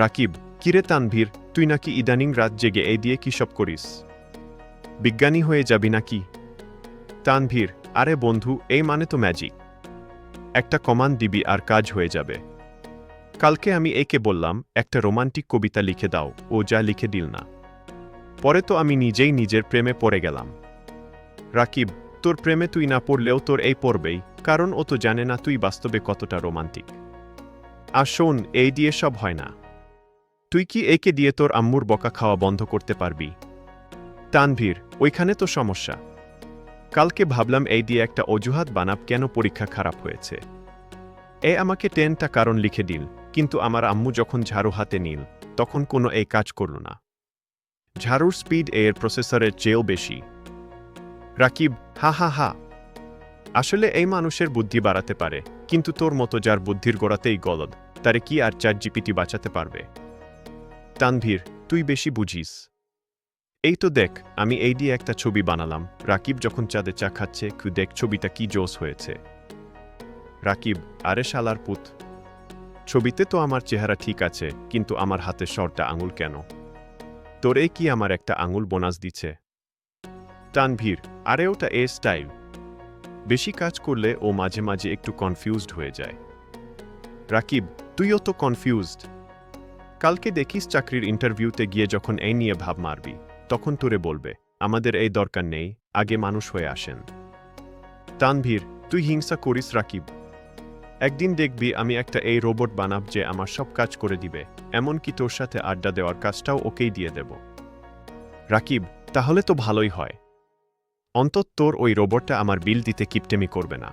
রাকিব, কিরে তানভীর, তুই নাকি ইদানিং রাত জেগে এই দিয়ে কি সব করিস? বিজ্ঞানী হয়ে যাবি নাকি? তানভীর, আরে বন্ধু, এই মানে তো ম্যাজিক। একটা কমান্ড দিবি আর কাজ হয়ে যাবে। কালকে আমি একে বললাম একটা রোমান্টিক কবিতা লিখে দাও, ও যা লিখে দিল না। পরে তো আমি নিজেই নিজের প্রেমে পড়ে গেলাম। রাকিব, তোর প্রেমে তুই না পড়লেও তোর এই পড়বেই, কারণ ও তো জানে না তুই বাস্তবে কতটা রোমান্টিক। আর শোন, এই দিয়ে সব হয় না। তুই কি একে দিয়ে তোর আম্মুর বকা খাওয়া বন্ধ করতে পারবি? তানভীর, ওইখানে তো সমস্যা। কালকে ভাবলাম এই দিয়ে একটা অজুহাত বানাব কেন পরীক্ষা খারাপ হয়েছে। এ আমাকে 10টা কারণ লিখে দিল, কিন্তু আমার আম্মু যখন ঝাড়ু হাতে নিল, তখন কোনো এই কাজ করল না। ঝাড়ুর স্পিড এর প্রসেসরের চেয়েও বেশি। রাকিব, হা হা হা। আসলে এই মানুষের বুদ্ধি বাড়াতে পারে, কিন্তু তোর মতো যার বুদ্ধির গোড়াতেই গলদ, তারে কি আর ChatGPT বাঁচাতে পারবে? তানভীর, তুই বেশি বুঝিস। এই তো দেখ, আমি এই দিয়ে একটা ছবি বানালাম, রাকিব যখন চাঁদে চা খাচ্ছে, দেখ ছবিটা কি জোস হয়েছে। রাকিব, আরে শালার পুত, ছবিতে তো আমার চেহারা ঠিক আছে, কিন্তু আমার হাতে শর্টটা আঙুল কেন? তোরে কি আমার একটা আঙুল বোনাস দিচ্ছে? তানভীর, আরে ওটা এ স্টাইল। বেশি কাজ করলে ও মাঝে মাঝে একটু কনফিউজড হয়ে যায়। রাকিব, তুইও তো কনফিউজড। কালকে দেখিস চাকরির ইন্টারভিউতে গিয়ে যখন এই নিয়ে ভাব মারবি, তখন তোরে বলবে আমাদের এই দরকার নেই, আগে মানুষ হয়ে আসেন। তানভীর, তুই হিংসা করিস রাকিব। একদিন দেখবি আমি একটা এই রোবট বানাব যে আমার সব কাজ করে দিবে, এমনকি তোর সাথে আড্ডা দেওয়ার কাজটাও ওকেই দিয়ে দেব। রাকিব, তাহলে তো ভালোই হয়। অন্তত তোর ওই রোবটটা আমার বিল দিতে কিপটেমি করবে না।